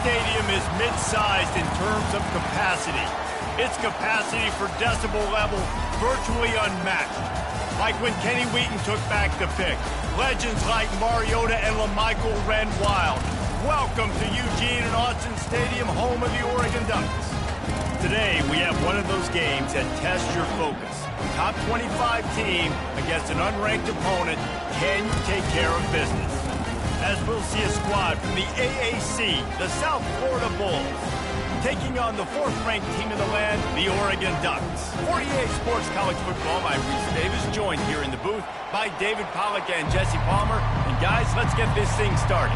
stadium is mid-sized in terms of capacity. Its capacity for decibel level virtually unmatched. Like when Kenny Wheaton took back the pick. Legends like Mariota and LaMichael ran wild. Welcome to Eugene and Autzen Stadium, home of the Oregon Ducks. Today, we have one of those games that tests your focus. Top 25 team against an unranked opponent. Can you take care of business? As we'll see a squad from the AAC, the South Florida Bulls, taking on the fourth-ranked team in the land, the Oregon Ducks. 48 Sports College Football, I'm Reese Davis, joined here in the booth by David Pollack and Jesse Palmer. And guys, let's get this thing started.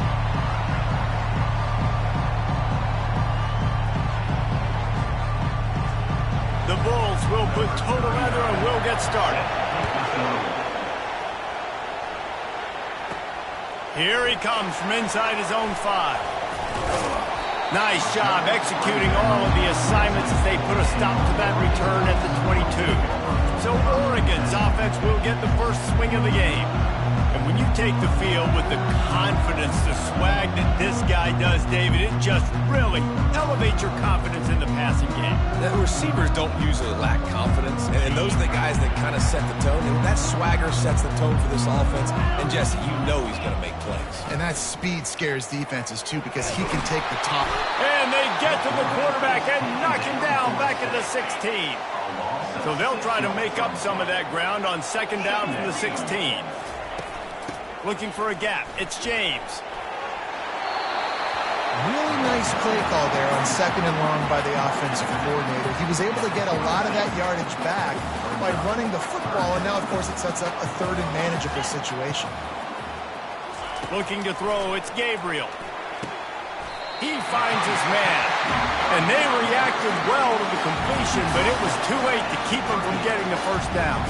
The Bulls will put total leather and will get started. Here he comes from inside his own 5. Nice job executing all of the assignments as they put a stop to that return at the 22. So Oregon's offense will get the first swing of the game. And when you take the field with the confidence, the swag that this guy does, David, it just really elevates your confidence in the passing game. The receivers don't usually lack confidence, and those are the guys that kind of set the tone. And that swagger sets the tone for this offense. And Jesse, you know he's going to make plays. And that speed scares defenses, too, because he can take the top. And they get to the quarterback and knock him down back at the 16. So they'll try to make up some of that ground on second down from the 16. Looking for a gap. It's James. Really nice play call there on second and long by the offensive coordinator. He was able to get a lot of that yardage back by running the football, and now, of course, it sets up a third and manageable situation. Looking to throw, it's Gabriel. He finds his man. And they reacted well to the completion, but it was too late to keep him from getting the first down.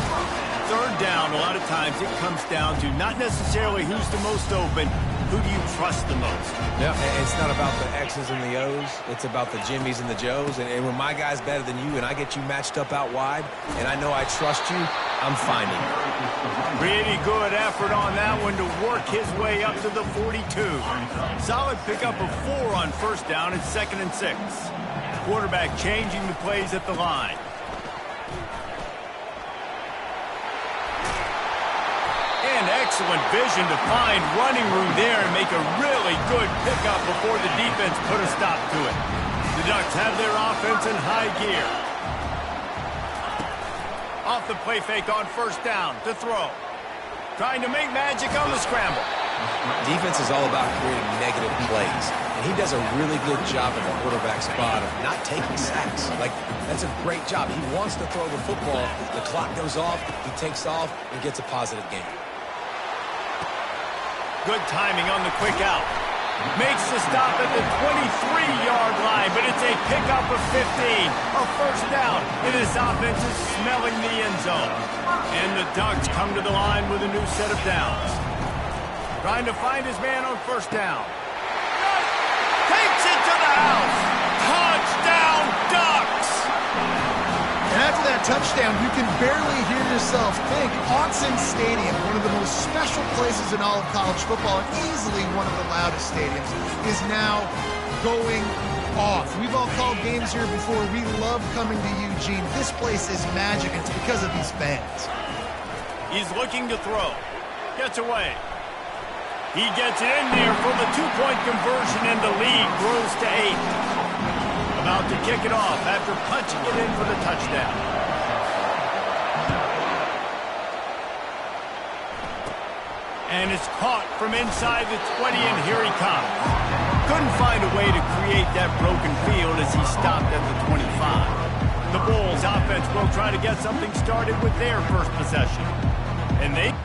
Third down, a lot of times it comes down to not necessarily who's the most open, who do you trust the most? Yeah, it's not about the X's and the O's. It's about the Jimmys and the Joes. And when my guy's better than you and I get you matched up out wide, and I know I trust you, I'm finding you. Pretty good effort on that one to work his way up to the 42. Solid pickup of 4 on first down at 2nd and 6. Quarterback changing the plays at the line. And excellent vision to find running room there and make a really good pickup before the defense put a stop to it. The Ducks have their offense in high gear. Off the play fake on first down to throw. Trying to make magic on the scramble. Defense is all about creating negative plays. And he does a really good job in the quarterback spot of not taking sacks. Like, that's a great job. He wants to throw the football. The clock goes off. He takes off and gets a positive gain. Good timing on the quick out. Makes the stop at the 23-yard line, but it's a pickup of 15. A first down. And his offense is smelling the end zone. And the Ducks come to the line with a new set of downs. Trying to find his man on first down. Takes it to the house. Touchdown, Ducks! And after that touchdown, you can barely hear yourself think. Autzen Stadium, one of the most special places in all of college football, and easily one of the loudest stadiums, is now going off. We've all called games here before. We love coming to Eugene. This place is magic, and it's because of these fans. He's looking to throw. Gets away. He gets it in there for the two-point conversion, and the lead grows to 8. About to kick it off after punching it in for the touchdown. And it's caught from inside the 20, and here he comes. Couldn't find a way to create that broken field as he stopped at the 25. The Bulls offense will try to get something started with their first possession. And they...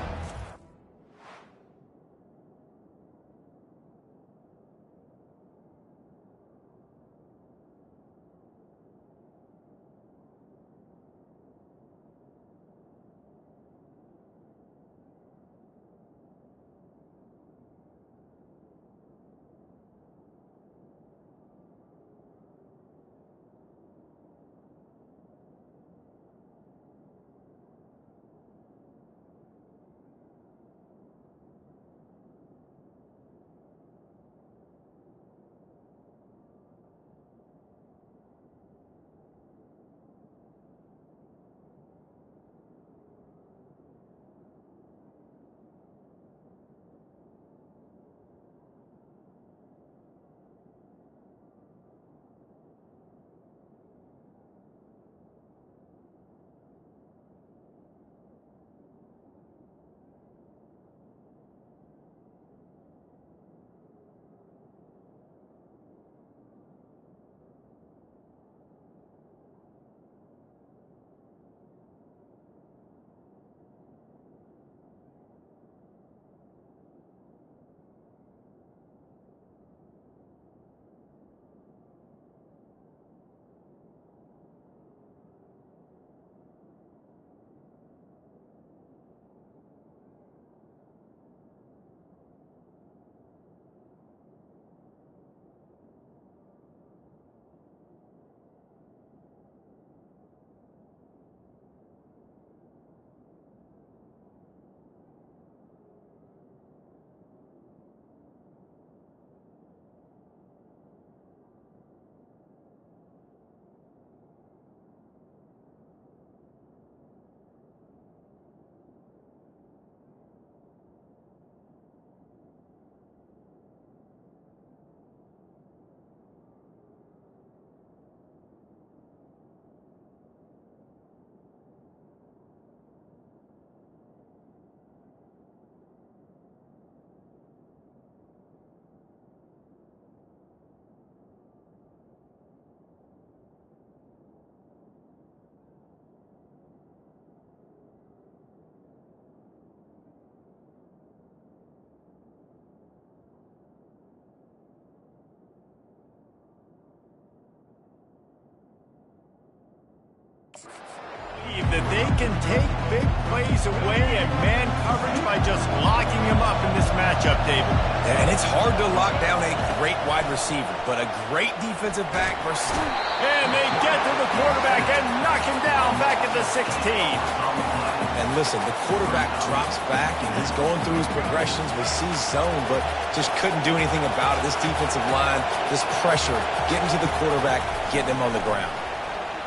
That they can take big plays away and man coverage by just locking him up in this matchup, David. And it's hard to lock down a great wide receiver, but a great defensive back versus... And they get to the quarterback and knock him down back at the 16. And listen, the quarterback drops back, and he's going through his progressions. We see zone, but just couldn't do anything about it. This defensive line, this pressure, getting to the quarterback, getting him on the ground.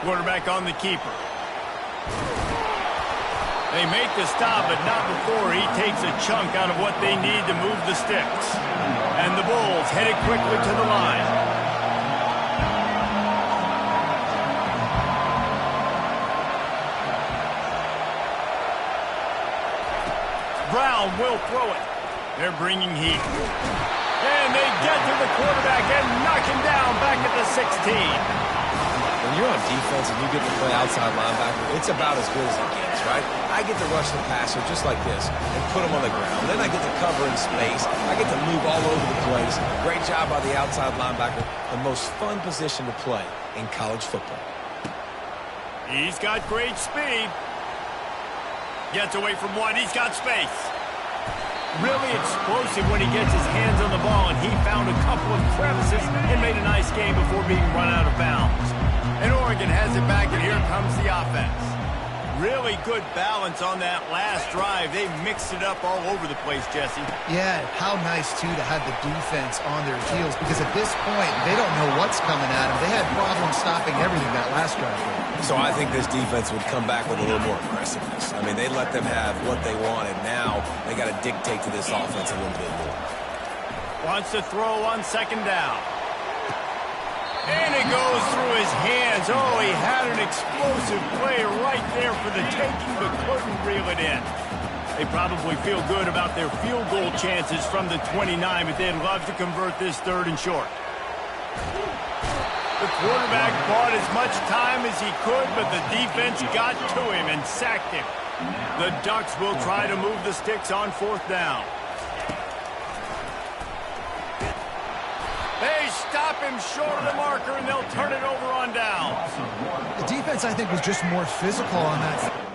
Quarterback on the keeper. They make the stop, but not before he takes a chunk out of what they need to move the sticks. And the Bulls headed quickly to the line. Brown will throw it. They're bringing heat. And they get to the quarterback and knock him down back at the 16. When you're on defense and you get to play outside linebacker, it's about as good as it gets, right? I get to rush the passer just like this and put him on the ground. Then I get to cover in space. I get to move all over the place. Great job by the outside linebacker. The most fun position to play in college football. He's got great speed. Gets away from one. He's got space. Really explosive when he gets his hands on the ball, and he found a couple of crevices and made a nice game before being run out of bounds. And Oregon has it back, and here comes the offense. Really good balance on that last drive. They mixed it up all over the place, Jesse. Yeah, how nice, too, to have the defense on their heels, because at this point, they don't know what's coming at them. They had problems stopping everything that last drive. So I think this defense would come back with a little more aggressiveness. I mean, they let them have what they wanted. Now they got to dictate to this offense a little bit more. Wants to throw on second down. And it goes through his hands. Oh, he had an explosive play right there for the taking, but couldn't reel it in. They probably feel good about their field goal chances from the 29, but they'd love to convert this third and short. The quarterback bought as much time as he could, but the defense got to him and sacked him. The Ducks will try to move the sticks on fourth down. They stop him short of the marker, and they'll turn it over on down. The defense, I think, was just more physical on that.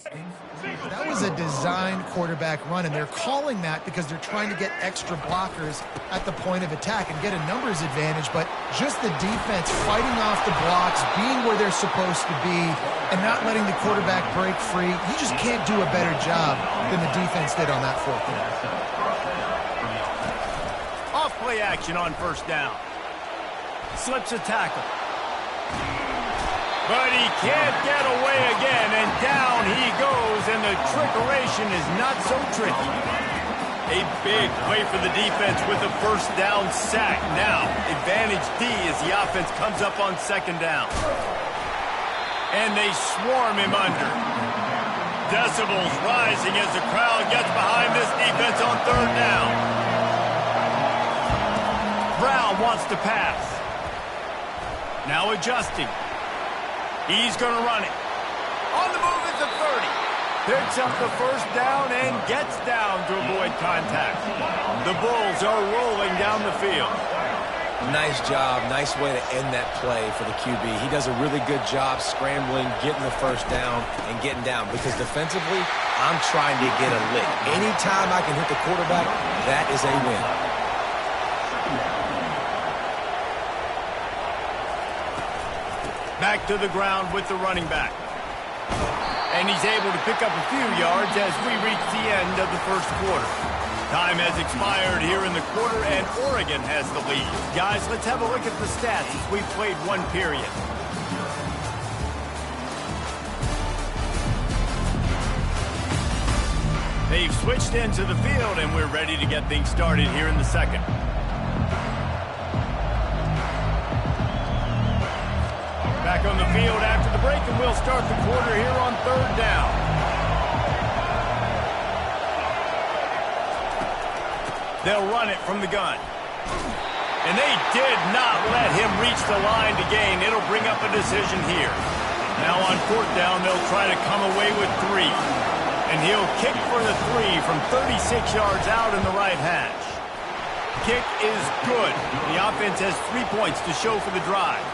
That was a designed quarterback run, and they're calling that because they're trying to get extra blockers at the point of attack and get a numbers advantage, but just the defense fighting off the blocks, being where they're supposed to be, and not letting the quarterback break free. You just can't do a better job than the defense did on that fourth down. Off play action on first down. Slips a tackle. But he can't get away again, and down he goes, and the trickeration is not so tricky. A big play for the defense with a first down sack. Now, advantage D as the offense comes up on second down. And they swarm him under. Decibels rising as the crowd gets behind this defense on third down. Brown wants to pass. Now adjusting. He's going to run it. On the move at the 30. Picks up the first down and gets down to avoid contact. The Bulls are rolling down the field. Nice job. Nice way to end that play for the QB. He does a really good job scrambling, getting the first down, and getting down. Because defensively, I'm trying to get a lick. Anytime I can hit the quarterback, that is a win. Back to the ground with the running back. And he's able to pick up a few yards as we reach the end of the first quarter. Time has expired here in the quarter, and Oregon has the lead. Guys, let's have a look at the stats as we've played one period. They've switched into the field, and we're ready to get things started here in the second. Back on the field after the break, and we'll start the quarter here on third down. They'll run it from the gun. And they did not let him reach the line to gain. It'll bring up a decision here. Now on fourth down, they'll try to come away with 3. And he'll kick for the 3 from 36 yards out in the right hash. Kick is good. The offense has 3 points to show for the drive.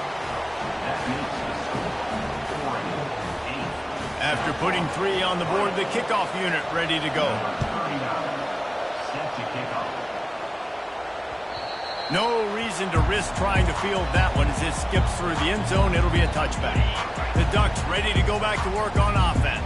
After putting 3 on the board, the kickoff unit ready to go. No reason to risk trying to field that one as it skips through the end zone. It'll be a touchback. The Ducks ready to go back to work on offense.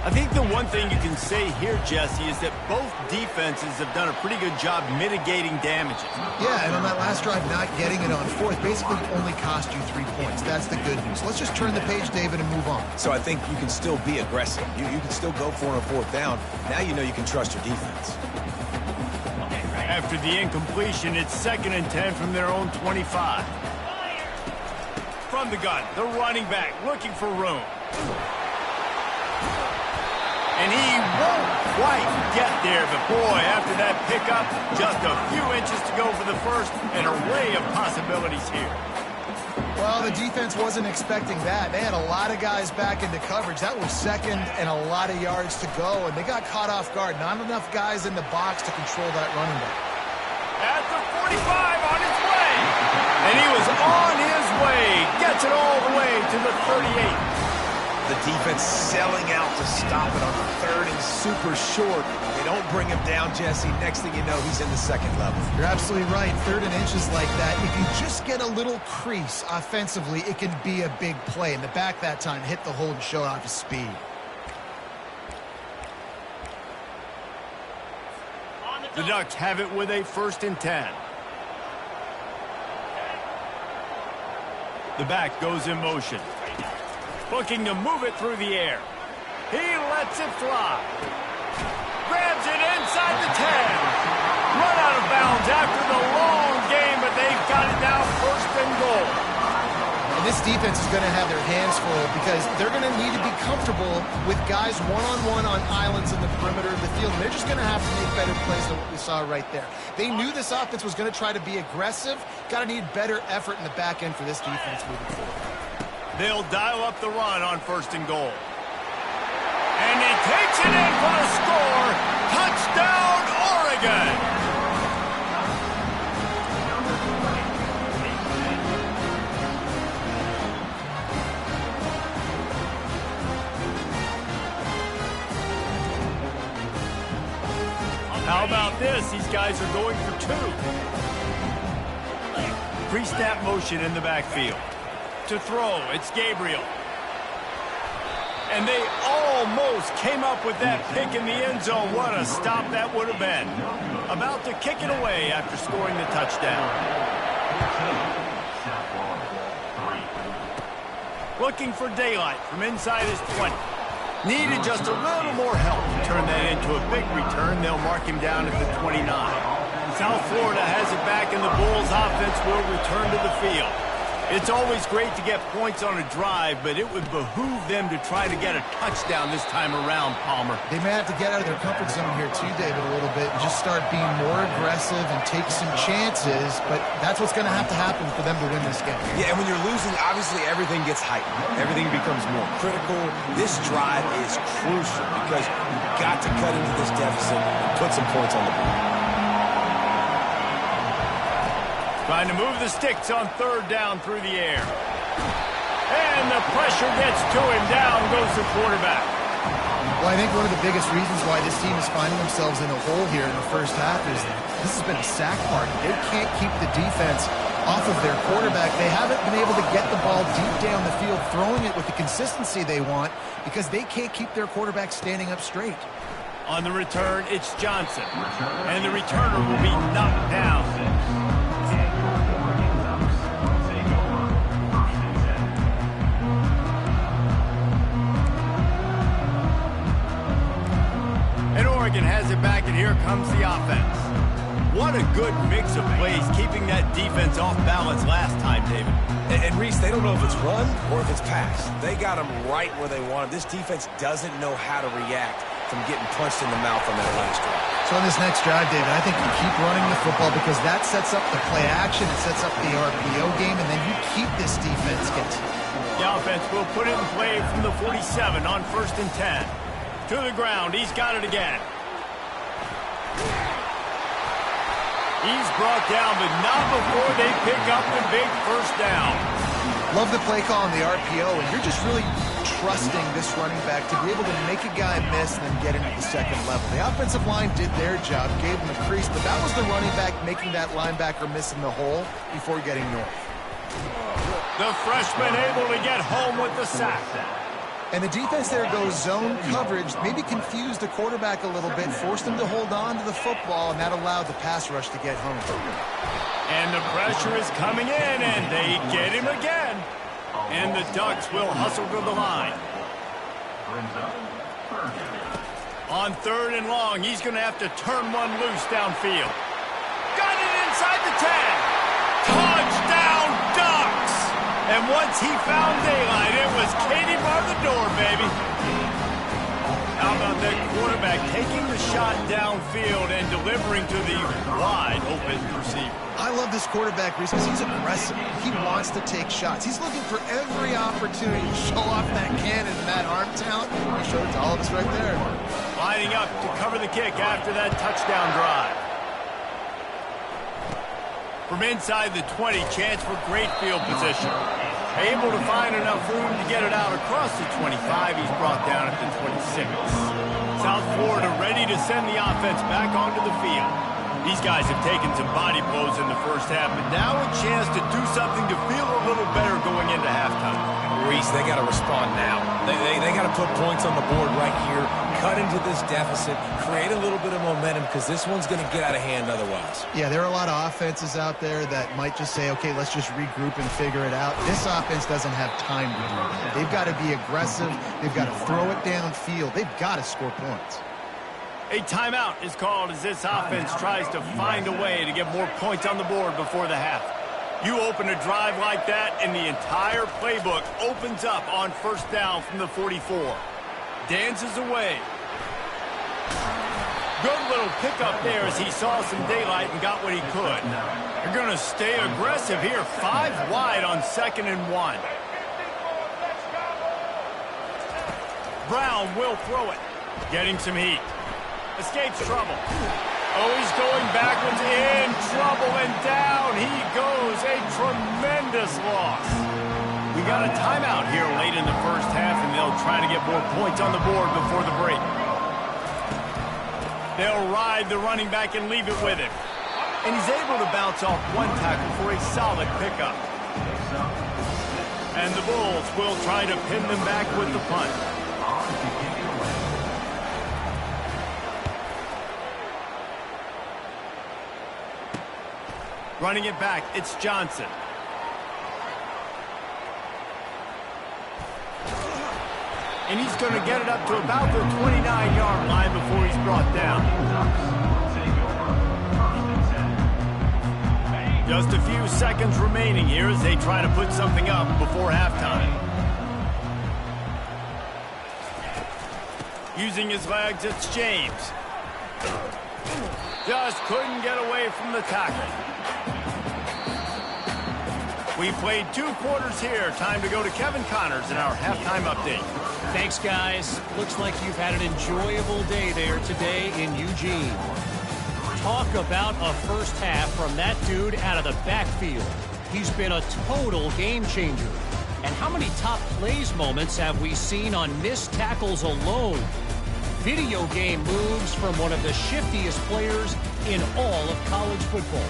I think the one thing you can say here, Jesse, is that both defenses have done a pretty good job mitigating damages. Yeah, and on that last drive, not getting it on fourth basically only cost you 3 points. That's the good news. Let's just turn the page, David, and move on. So I think you can still be aggressive. You can still go for it on fourth down. Now you know you can trust your defense. After the incompletion, it's 2nd and 10 from their own 25. From the gun, the running back looking for room. And he won't quite get there, but boy, after that pickup, just a few inches to go for the first, an array of possibilities here. Well, the defense wasn't expecting that. They had a lot of guys back into coverage. That was second and a lot of yards to go, and they got caught off guard. Not enough guys in the box to control that running back. At the 45 on his way. And he was on his way. Gets it all the way to the 38. The defense selling out to stop it on the 3rd and super short. They don't bring him down, Jesse. Next thing you know, he's in the second level. You're absolutely right. 3rd and inches like that. If you just get a little crease offensively, it can be a big play. And the back that time hit the hole and showed off his speed. The Ducks have it with a 1st and 10. The back goes in motion. Looking to move it through the air. He lets it fly. Grabs it inside the 10. Run out of bounds after the long game, but they've got it now 1st and goal. And this defense is going to have their hands full because they're going to need to be comfortable with guys one-on-one on islands in the perimeter of the field. And they're just going to have to make better plays than what we saw right there. They knew this offense was going to try to be aggressive. Got to need better effort in the back end for this defense moving forward. They'll dial up the run on 1st and goal. And he takes it in for the score. Touchdown, Oregon! How about this? These guys are going for two. Pre-snap motion in the backfield. To throw, it's Gabriel. And they almost came up with that pick in the end zone. What a stop that would have been. About to kick it away after scoring the touchdown. Looking for daylight from inside his 20. Needed just a little more help to turn that into a big return. They'll mark him down at the 29. South Florida has it back, and the Bulls offense will return to the field. It's always great to get points on a drive, but it would behoove them to try to get a touchdown this time around, Palmer. They may have to get out of their comfort zone here too, David, a little bit, and just start being more aggressive and take some chances, but that's what's going to happen for them to win this game. Yeah, and when you're losing, obviously everything gets heightened. Everything becomes more critical. This drive is crucial because you've got to cut into this deficit and put some points on the board. Trying to move the sticks on third down through the air. And the pressure gets to him. Down goes the quarterback. Well, I think one of the biggest reasons why this team is finding themselves in a hole here in the first half is this has been a sack party. They can't keep the defense off of their quarterback. They haven't been able to get the ball deep down the field, throwing it with the consistency they want because they can't keep their quarterback standing up straight. On the return, it's Johnson. And the returner will be knocked down. Oregon has it back, and here comes the offense. What a good mix of plays, keeping that defense off balance last time, David. And Reese, they don't know if it's run or if it's pass. They got them right where they want them. This defense doesn't know how to react from getting punched in the mouth on that last drive. So on this next drive, David, I think you keep running the football because that sets up the play action, it sets up the RPO game, and then you keep this defense getting. The offense will put it in play from the 47 on 1st and 10. To the ground, he's got it again. He's brought down, but not before they pick up the big first down. Love the play call on the RPO, and you're just really trusting this running back to be able to make a guy miss and then get into the second level. The offensive line did their job, gave him a crease, but that was the running back making that linebacker miss in the hole before getting north. The freshman able to get home with the sack. And the defense there goes zone coverage, maybe confused the quarterback a little bit, forced him to hold on to the football, and that allowed the pass rush to get home. And the pressure is coming in, and they get him again. And the Ducks will hustle to the line. On 3rd and long, he's going to have to turn one loose downfield. Got it inside the 10. Touchdown, Ducks! And once he found daylight, it was Katie bar the door, baby. How about that quarterback taking the shot downfield and delivering to the wide-open receiver? I love this quarterback, Reese, because he's aggressive. He wants to take shots. He's looking for every opportunity to show off that cannon and that arm talent. He showed it to all of us right there. Lining up to cover the kick after that touchdown drive. From inside the 20, chance for great field position. Able to find enough room to get it out across the 25. He's brought down at the 26. South Florida ready to send the offense back onto the field. These guys have taken some body blows in the first half, but now a chance to do something to feel a little better going into halftime. Reese, they got to respond now. They got to put points on the board right here, cut into this deficit, create a little bit of momentum because this one's going to get out of hand otherwise. Yeah, there are a lot of offenses out there that might just say, okay, let's just regroup and figure it out. This offense doesn't have time to do that. They've got to be aggressive. They've got to throw it downfield. They've got to score points. A timeout is called as this offense tries to find a way to get more points on the board before the half. You open a drive like that, and the entire playbook opens up on 1st down from the 44. Dances away. Good little pickup there as he saw some daylight and got what he could. They're going to stay aggressive here. 5 wide on 2nd and 1. Brown will throw it. Getting some heat. Escapes trouble. Oh, he's going backwards, in trouble, and down he goes. A tremendous loss. We got a timeout here late in the first half, and they'll try to get more points on the board before the break. They'll ride the running back and leave it with him. And he's able to bounce off one tackle for a solid pickup. And the Bulls will try to pin them back with the punt. Running it back, it's Johnson. And he's going to get it up to about the 29-yard line before he's brought down. Just a few seconds remaining here as they try to put something up before halftime. Using his legs, it's James. Just couldn't get away from the tackle. We played 2 quarters here. Time to go to Kevin Connors in our halftime update. Thanks, guys. Looks like you've had an enjoyable day there today in Eugene. Talk about a first half from that dude out of the backfield. He's been a total game changer. And how many top plays moments have we seen on missed tackles alone? Video game moves from one of the shiftiest players in all of college football.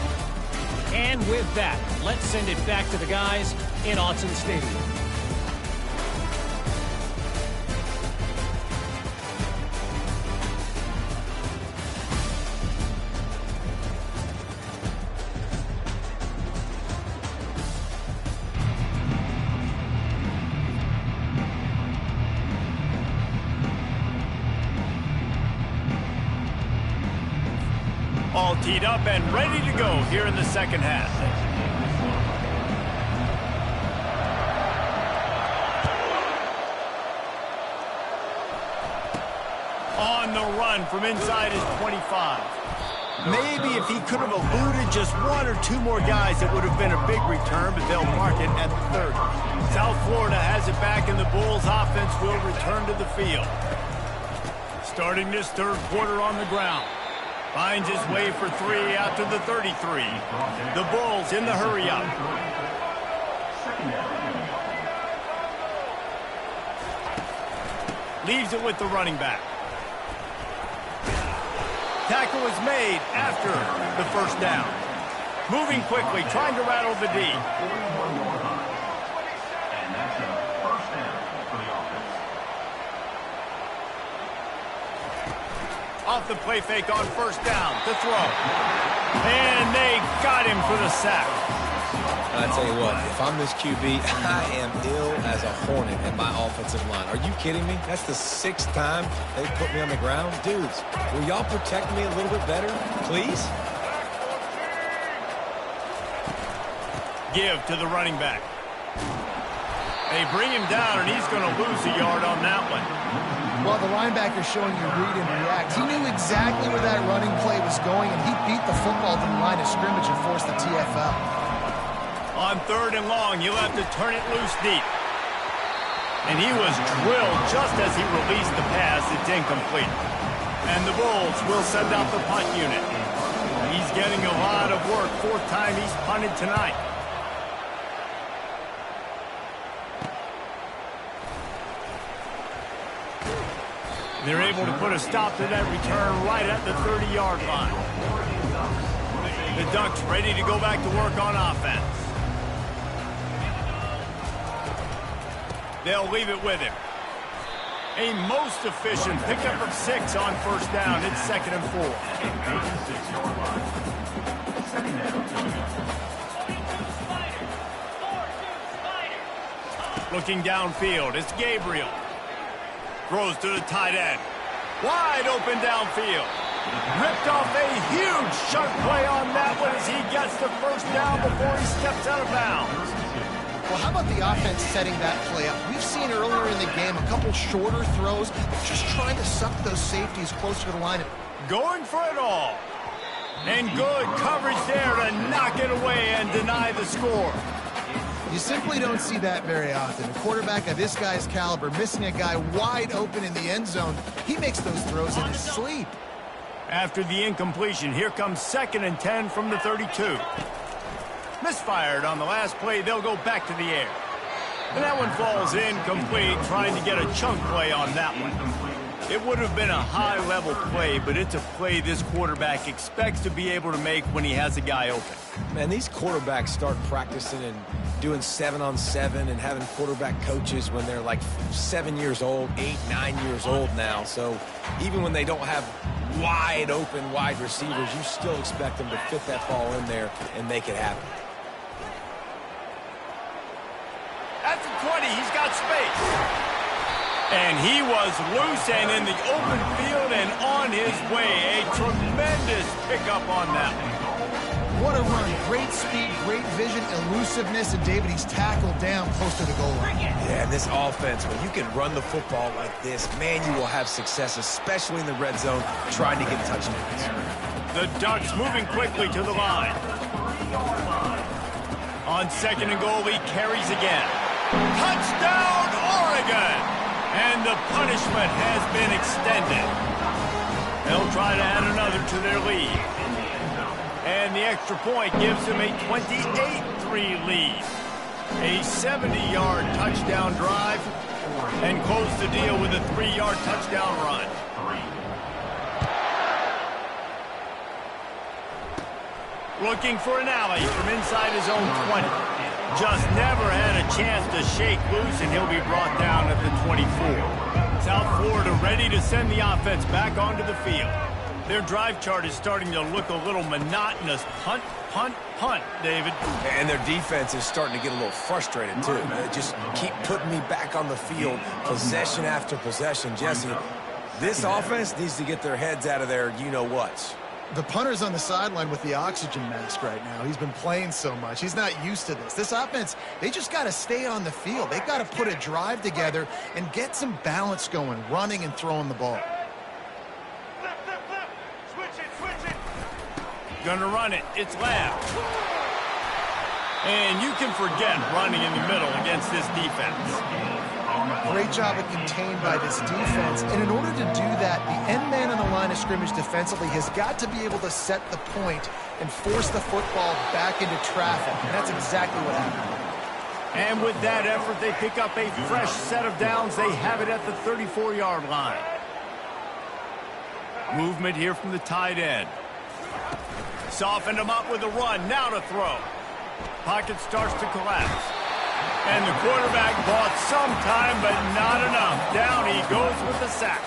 And with that, let's send it back to the guys in Autzen Stadium. All teed up and ready to go here in the second half. On the run from inside his 25. Maybe if he could have eluded just 1 or 2 more guys, it would have been a big return, but they'll mark it at the 30. South Florida has it back, and the Bulls offense will return to the field. Starting this third quarter on the ground. Finds his way for 3 out to the 33. The Bulls in the hurry-up. Leaves it with the running back. Tackle is made after the first down. Moving quickly, trying to rattle the D. Off the play fake on first down to throw. And they got him for the sack. I tell you what, if I'm this QB, I am ill as a hornet in my offensive line. Are you kidding me? That's the 6th time they put me on the ground. Dudes, will y'all protect me a little bit better, please? Give to the running back. They bring him down, and he's going to lose a yard on that one. Well, the linebacker's showing you read and react. He knew exactly where that running play was going, and he beat the football to the line of scrimmage and forced the TFL. On 3rd and long, you'll have to turn it loose deep. And he was drilled just as he released the pass. It's incomplete. And the Bulls will send out the punt unit. He's getting a lot of work. 4th time he's punted tonight. They're able to put a stop to that return right at the 30-yard line. The Ducks ready to go back to work on offense. They'll leave it with him. A most efficient pickup of 6 on first down. It's 2nd and 4. Looking downfield, it's Gabriel. Throws to the tight end. Wide open downfield. Ripped off a huge chunk play on that one as he gets the first down before he steps out of bounds. Well, how about the offense setting that play up? We've seen earlier in the game a couple shorter throws, just trying to suck those safeties closer to the line. Going for it all. And good coverage there to knock it away and deny the score. You simply don't see that very often. A quarterback of this guy's caliber missing a guy wide open in the end zone. He makes those throws in his sleep. After the incompletion, here comes 2nd and 10 from the 32. Misfired on the last play. They'll go back to the air. And that one falls incomplete, trying to get a chunk play on that one. It would have been a high-level play, but it's a play this quarterback expects to be able to make when he has a guy open. Man, these quarterbacks start practicing and doing 7-on-7 and having quarterback coaches when they're like 7 years old, 8, 9 years old now. So even when they don't have wide open wide receivers, you still expect them to fit that ball in there and make it happen. At the 20, he's got space. And he was loose and in the open field and on his way. A tremendous pickup on that one. What a run. Great speed, great vision, elusiveness, and David, he's tackled down close to the goal line. Yeah, and this offense, when you can run the football like this, man, you will have success, especially in the red zone, trying to get touchdowns. The Ducks moving quickly to the line. On 2nd and goal, he carries again. Touchdown, Oregon! And the punishment has been extended. They'll try to add another to their lead. And the extra point gives them a 28-3 lead. A 70-yard touchdown drive and close the deal with a 3-yard touchdown run. Looking for an alley from inside his own 20. Just never had a chance to shake loose, and he'll be brought down at the 24. South Florida ready to send the offense back onto the field. Their drive chart is starting to look a little monotonous. Punt, punt, punt, David. And their defense is starting to get a little frustrated, too. They just keep putting me back on the field, possession after possession. Jesse, this offense needs to get their heads out of their you-know-whats. The punter's on the sideline with the oxygen mask right now. He's been playing so much. He's not used to this. This offense, they just got to stay on the field. They've got to put a drive together and get some balance going, running and throwing the ball. Switch it. Gonna run it. It's left. And you can forget running in the middle against this defense. Great job of contained by this defense. And in order to do that, the end man on the line of scrimmage defensively has got to be able to set the point and force the football back into traffic. And that's exactly what happened. And with that effort, they pick up a fresh set of downs. They have it at the 34-yard line. Movement here from the tight end. Softened him up with a run. Now to throw. Pocket starts to collapse. And the quarterback bought some time, but not enough. Down he goes with the sack.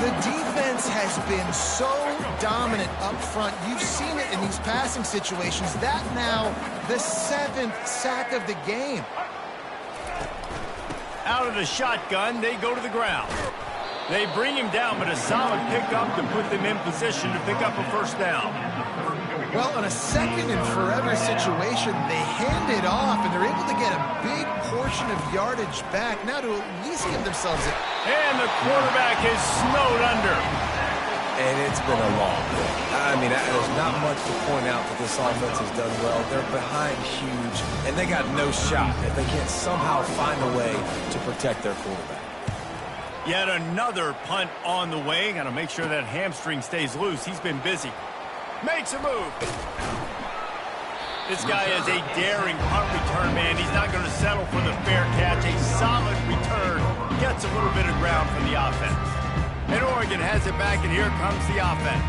The defense has been so dominant up front. You've seen it in these passing situations. That now the 7th sack of the game. Out of the shotgun, they go to the ground. They bring him down, but a solid pickup to put them in position to pick up a first down. Well, on a 2nd and forever situation, they hand it off, and they're able to get a big portion of yardage back now to at least give themselves it. And the quarterback is snowed under. And it's been a long day. I mean, there's not much to point out that this offense has done well. They're behind huge, and they got no shot if they can't somehow find a way to protect their quarterback. Yet another punt on the way. Got to make sure that hamstring stays loose. He's been busy. Makes a move. This guy is a daring punt return, man. He's not going to settle for the fair catch. A solid return. Gets a little bit of ground from the offense. And Oregon has it back, and here comes the offense.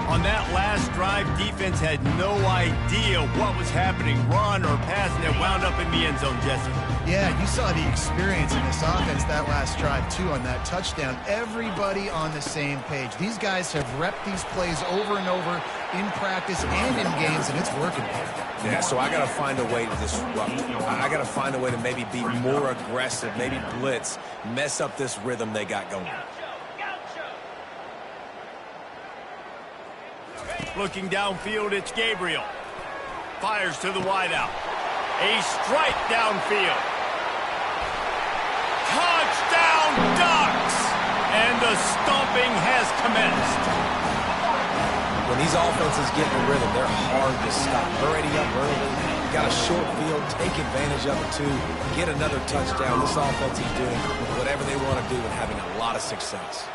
On that last drive, defense had no idea what was happening, run or pass, and it wound up in the end zone, Jesse. Yeah, you saw the experience in this offense that last drive, too, on that touchdown. Everybody on the same page. These guys have repped these plays over and over in practice and in games, and it's working. Yeah, so I got to find a way to disrupt. I got to find a way to maybe be more aggressive, maybe blitz, mess up this rhythm they got going. Looking downfield, it's Gabriel. Fires to the wideout. A strike downfield. Touchdown, Ducks! And the stomping has commenced. When these offenses get in a rhythm, they're hard to stop. Already up early, got a short field, take advantage of it too, get another touchdown. This offense is doing whatever they want to do and having a lot of success.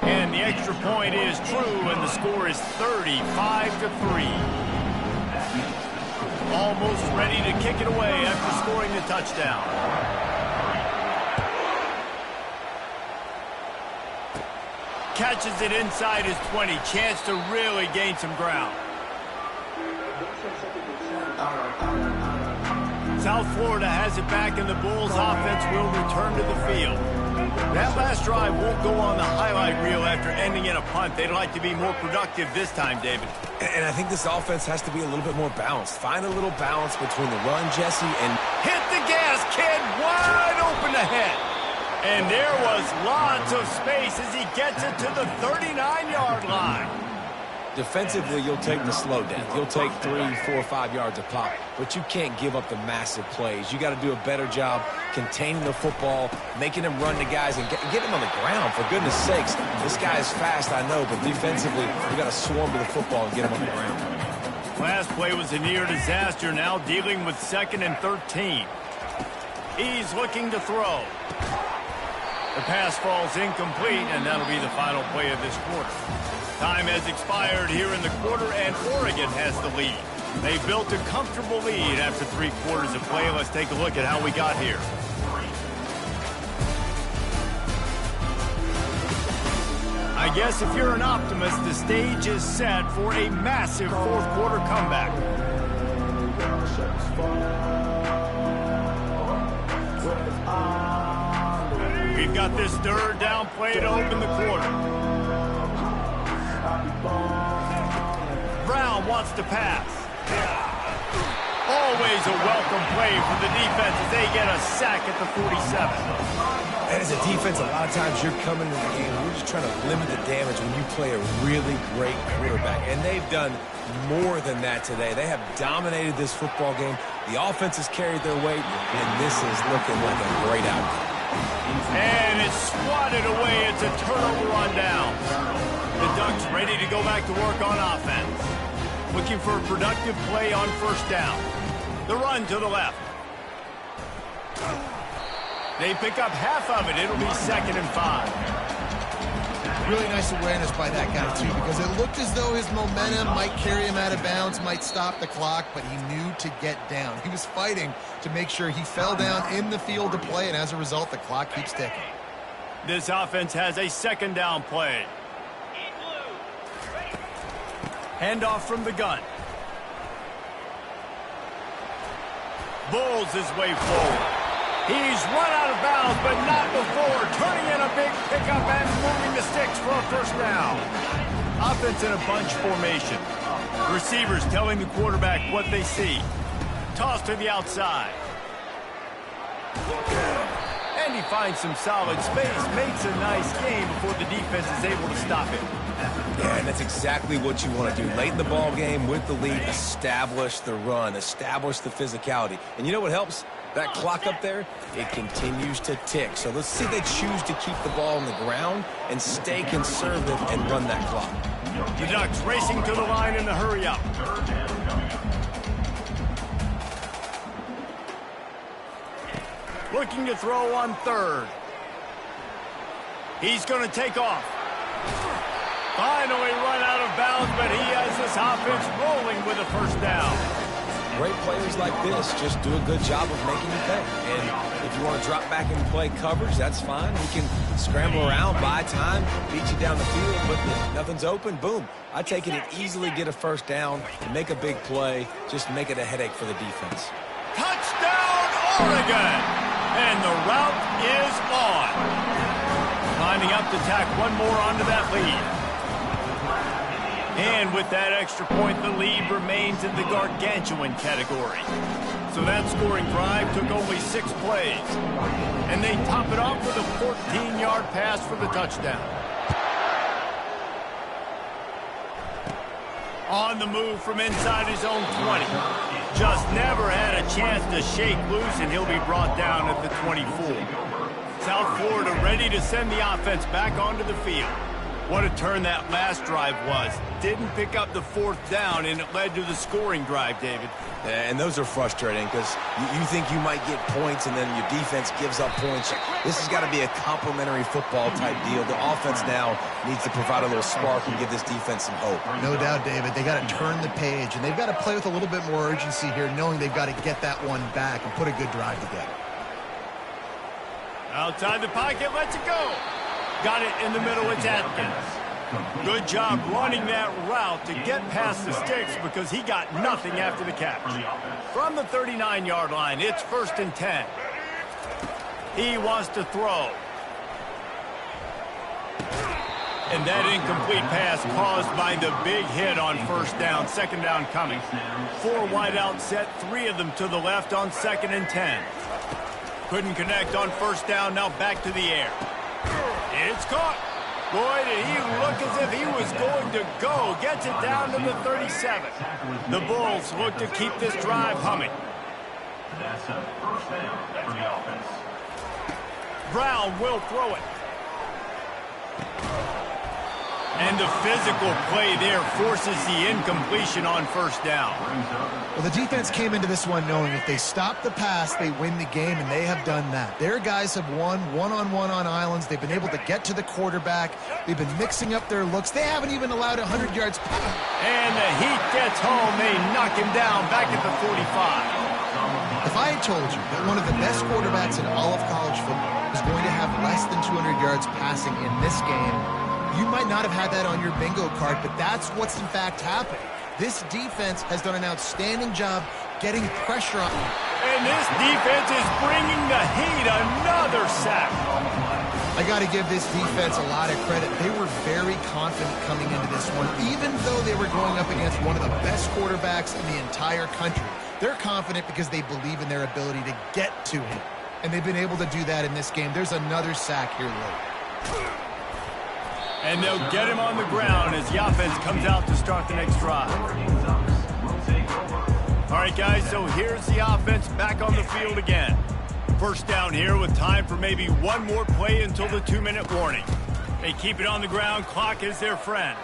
And the extra point is true, and the score is 35-3. Almost ready to kick it away after scoring the touchdown. Catches it inside his 20. Chance to really gain some ground. South Florida has it back, and the Bulls offense will return to the field. That last drive won't go on the highlight reel after ending in a punt. They'd like to be more productive this time, David. And I think this offense has to be a little bit more balanced. Find a little balance between the run, Jesse, and... Hit the gas, kid! Wide open ahead. And there was lots of space as he gets it to the 39-yard line. Defensively, you'll take the slow down. You'll take 3, 4, 5 yards a pop, but you can't give up the massive plays. You got to do a better job containing the football, making them run to guys, and get them on the ground. For goodness sakes, this guy is fast, I know, but defensively, you got to swarm to the football and get him on the ground. Last play was a near disaster. Now dealing with 2nd and 13. He's looking to throw. The pass falls incomplete, and that'll be the final play of this quarter. Time has expired here in the quarter, and Oregon has the lead. They built a comfortable lead after 3 quarters of play. Let's take a look at how we got here. I guess if you're an optimist, the stage is set for a massive 4th quarter comeback. We've got this 3rd down play to open the quarter. Brown wants to pass. Always a welcome play for the defense as they get a sack at the 47. And as a defense, a lot of times you're coming into the game and you're just trying to limit the damage when you play a really great quarterback. And they've done more than that today. They have dominated this football game. The offense has carried their weight, and this is looking like a great outcome. And it's swatted away. It's a turnover on downs. The Ducks ready to go back to work on offense. Looking for a productive play on 1st down. The run to the left. They pick up half of it. It'll be 2nd and 5. Really nice awareness by that guy, too, because it looked as though his momentum might carry him out of bounds, might stop the clock, but he knew to get down. He was fighting to make sure he fell down in the field to play, and as a result, the clock keeps ticking. This offense has a 2nd down play. Handoff from the gun. Bulls his way forward. He's run out of bounds, but not before turning in a big pickup and moving the sticks for a 1st down. Offense in a bunch formation. Receivers telling the quarterback what they see. Toss to the outside. And he finds some solid space, makes a nice game before the defense is able to stop it. Yeah, and that's exactly what you want to do. Late in the ball game with the lead, establish the run, establish the physicality. And you know what helps? That clock up there, it continues to tick. So let's see if they choose to keep the ball on the ground and stay conservative and run that clock. The Ducks racing to the line in the hurry up. Looking to throw on 3rd. He's going to take off. Finally run out of bounds, but he has this offense rolling with a 1st down. Great players like this just do a good job of making you pay. And if you want to drop back and play coverage, that's fine. We can scramble around, buy time, beat you down the field, but if nothing's open, boom. I take it and easily get a 1st down, make a big play, just make it a headache for the defense. Touchdown, Oregon! And the route is on. Lining up to tack one more onto that lead. And with that extra point, the lead remains in the gargantuan category. So that scoring drive took only 6 plays. And they top it off with a 14-yard pass for the touchdown. On the move from inside his own 20. Just never had a chance to shake loose, and he'll be brought down at the 24. South Florida ready to send the offense back onto the field. What a turn that last drive was. Didn't pick up the 4th down, and it led to the scoring drive, David. And those are frustrating because you think you might get points, and then your defense gives up points. This has got to be a complimentary football type deal. The offense now needs to provide a little spark and give this defense some hope. No doubt, David. They got to turn the page, and they've got to play with a little bit more urgency here, knowing they've got to get that one back and put a good drive together. Outside the pocket, lets it go. Got it in the middle. It's Atkins. Good job running that route to get past the sticks because he got nothing after the catch. From the 39-yard line, it's 1st and 10. He wants to throw. And that incomplete pass caused by the big hit on 1st down. 2nd down coming. 4 wide out set, 3 of them to the left on 2nd and 10. Couldn't connect on 1st down, now back to the air. It's caught. Boy, did he look as if he was going to go. Gets it down to the 37. The Bulls look to keep this drive humming. That's a 1st down for the offense. Brown will throw it. And the physical play there forces the incompletion on 1st down. Well, the defense came into this one knowing if they stop the pass, they win the game, and they have done that. Their guys have won one-on-one on islands. They've been able to get to the quarterback. They've been mixing up their looks. They haven't even allowed 100 yards. And the Heat gets home. They knock him down back at the 45. If I had told you that one of the best quarterbacks in all of college football was going to have less than 200 yards passing in this game, you might not have had that on your bingo card, but that's what's in fact happening. This defense has done an outstanding job getting pressure on them. And this defense is bringing the Heat another sack. I got to give this defense a lot of credit. They were very confident coming into this one, even though they were going up against one of the best quarterbacks in the entire country. They're confident because they believe in their ability to get to him, and they've been able to do that in this game. There's another sack here late. And they'll get him on the ground as the offense comes out to start the next drive. All right, guys, so here's the offense back on the field again. 1st down here with time for maybe one more play until the 2-minute warning. They keep it on the ground. Clock is their friend.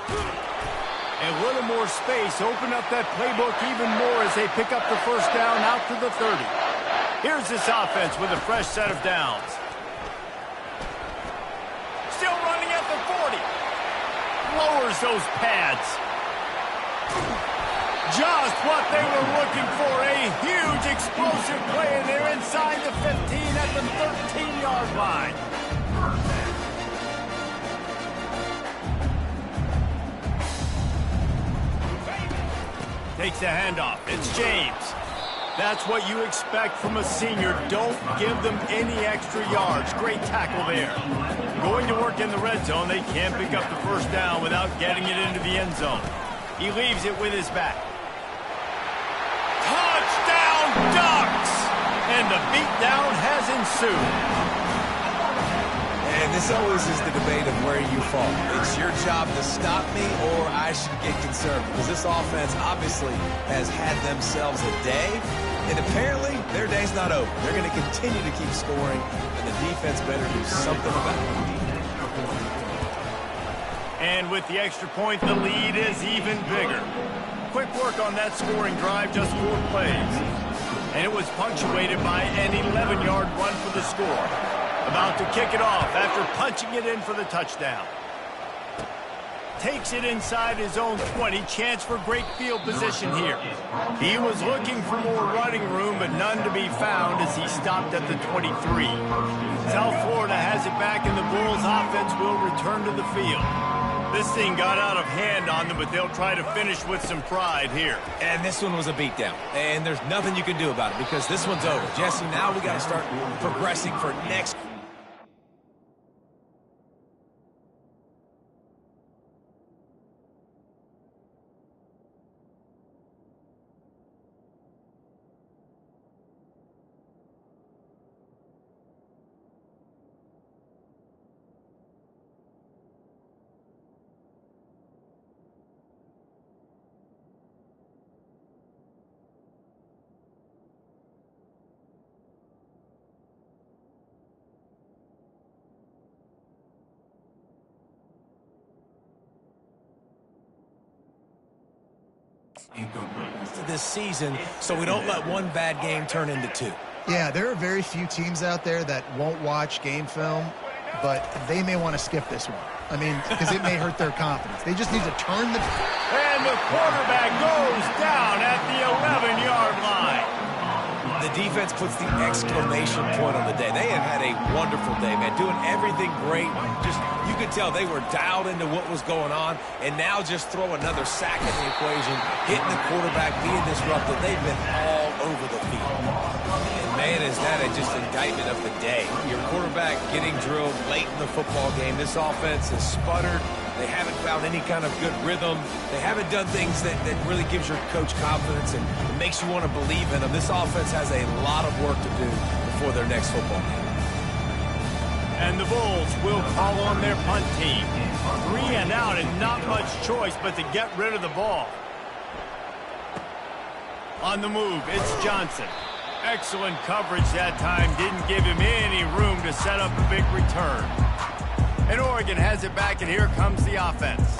A little more space. Open up that playbook even more as they pick up the 1st down out to the 30. Here's this offense with a fresh set of downs. Still running at the 40. Lowers those pads. Just what they were looking for. A huge explosive play, and they're inside the 15 at the 13-yard line. Takes the handoff. It's James. That's what you expect from a senior. Don't give them any extra yards. Great tackle there. Going to work in the red zone. They can't pick up the 1st down without getting it into the end zone. He leaves it with his back. Touchdown Ducks! And the beatdown has ensued. And this always is the debate of where you fall. It's your job to stop me, or I should get concerned, because this offense obviously has had themselves a day, and apparently their day's not over. They're going to continue to keep scoring, and the defense better do something about it. And with the extra point, the lead is even bigger. Quick work on that scoring drive, just 4 plays. And it was punctuated by an 11-yard run for the score. About to kick it off after punching it in for the touchdown. Takes it inside his own 20. Chance for great field position here. He was looking for more running room, but none to be found as he stopped at the 23. South Florida has it back, and the Bulls offense will return to the field. This thing got out of hand on them, but they'll try to finish with some pride here. And this one was a beatdown. And there's nothing you can do about it because this one's over. Jesse, now we got to start progressing for next. To this season, so we don't let one bad game turn into 2. Yeah, there are very few teams out there that won't watch game film, but they may want to skip this one. I mean, because it may hurt their confidence. They just need to turn the... And the quarterback goes down at the 11-yard line. The defense puts the exclamation point on the day. They have had a wonderful day, man. Doing everything great. Just, you could tell they were dialed into what was going on, and now just throw another sack in the equation, hitting the quarterback, being disrupted. They've been all over the field. And, man, is that just indictment of the day. Your quarterback getting drilled late in the football game. This offense has sputtered. They haven't found any kind of good rhythm. They haven't done things that really gives your coach confidence and makes you want to believe in them. This offense has a lot of work to do before their next football game. And the Bulls will call on their punt team. 3 and out and not much choice but to get rid of the ball. On the move, it's Johnson. Excellent coverage that time. Didn't give him any room to set up a big return. And Oregon has it back, and here comes the offense.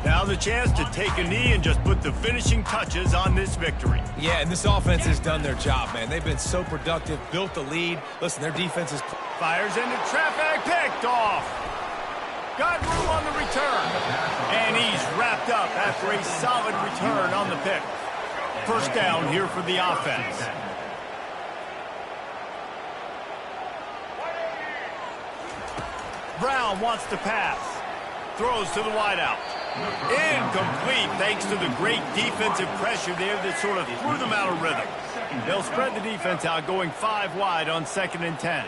Now the chance to take a knee and just put the finishing touches on this victory. Yeah, and this offense has done their job, man. They've been so productive, built the lead. Listen, their defense is... Fires into traffic, picked off. Got room on the return. And he's wrapped up after a solid return on the pick. First down here for the offense. Brown wants to pass. Throws to the wideout. Incomplete thanks to the great defensive pressure there that sort of threw them out of rhythm. They'll spread the defense out, going 5 wide on 2nd and 10.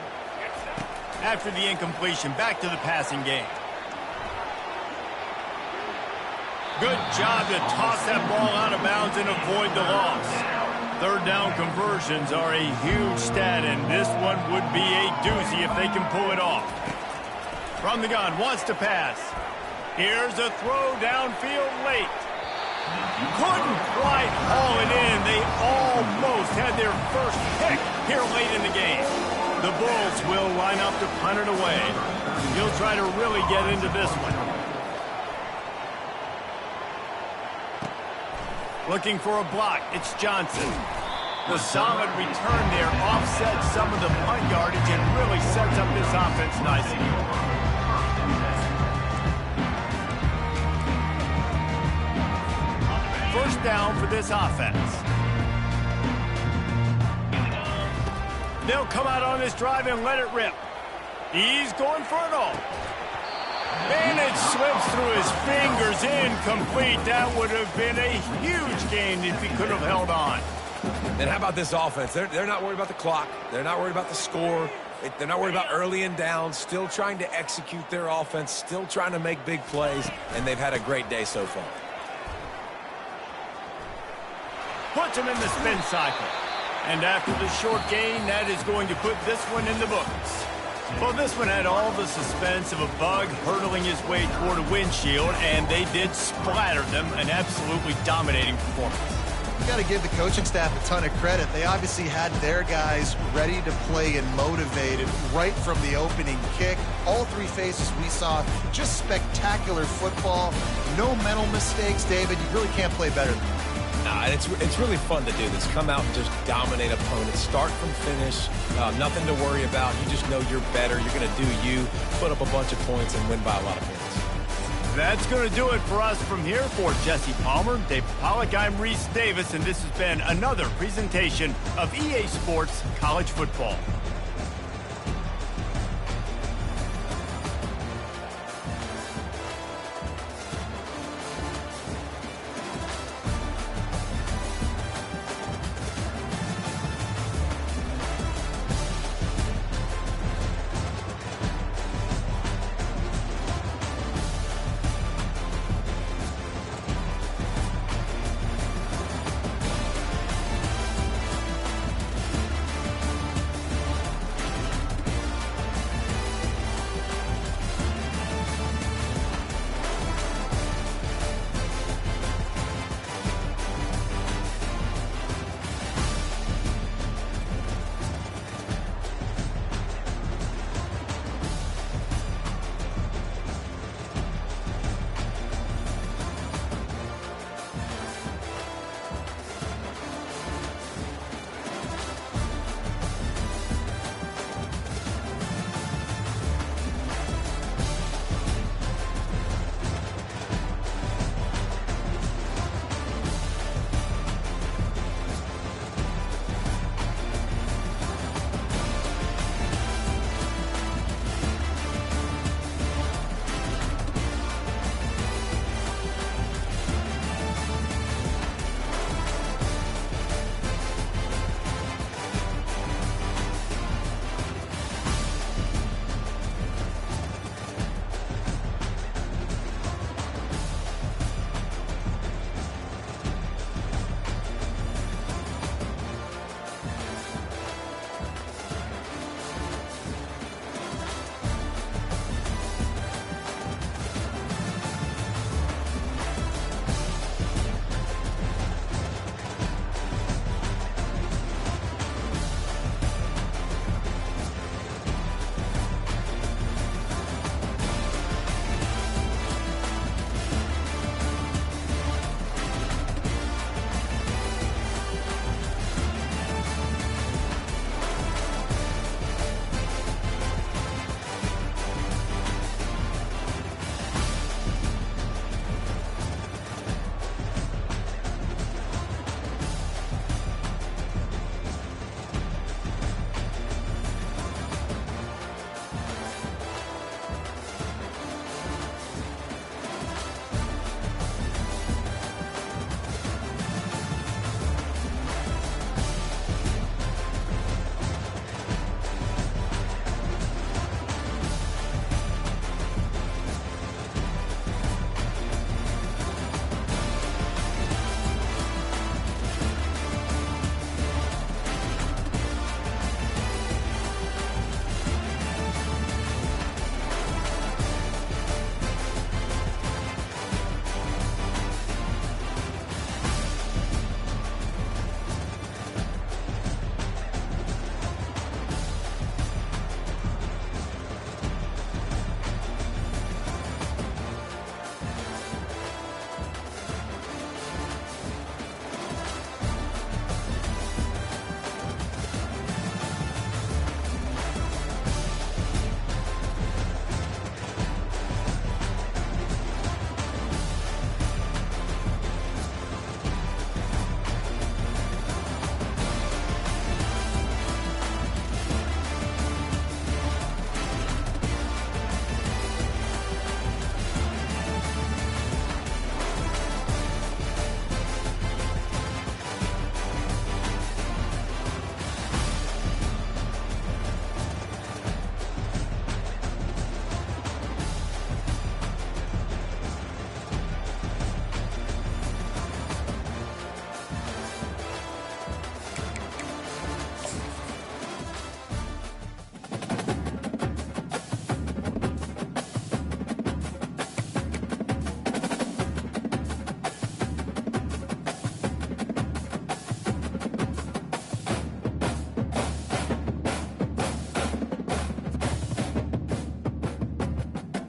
After the incompletion, back to the passing game. Good job to toss that ball out of bounds and avoid the loss. 3rd down conversions are a huge stat, and this one would be a doozy if they can pull it off. From the gun, wants to pass. Here's a throw downfield late. Couldn't quite haul it in. They almost had their first pick here late in the game. The Bulls will line up to punt it away. He'll try to really get into this one. Looking for a block. It's Johnson. The solid return there offsets some of the punt yardage and really sets up this offense nicely. First down for this offense. They'll come out on this drive and let it rip. He's going for it all. And it slips through his fingers, incomplete. That would have been a huge gain if he could have held on. And how about this offense? They're not worried about the clock. They're not worried about the score. They're not worried about early and down. Still trying to execute their offense. Still trying to make big plays. And they've had a great day so far. Puts him in the spin cycle. And after the short gain, that is going to put this one in the books. Well, this one had all the suspense of a bug hurtling his way toward a windshield, and they did splatter them. An absolutely dominating performance. You got to give the coaching staff a ton of credit. They obviously had their guys ready to play and motivated right from the opening kick. All 3 phases we saw, just spectacular football. No mental mistakes, David. You really can't play better than that. It's really fun to do this. Come out and just dominate opponents. Start from finish. Nothing to worry about. You just know you're better. You're going to do you. Put up a bunch of points and win by a lot of points. That's going to do it for us from here. For Jesse Palmer, Dave Pollack, I'm Reese Davis, and this has been another presentation of EA Sports College Football.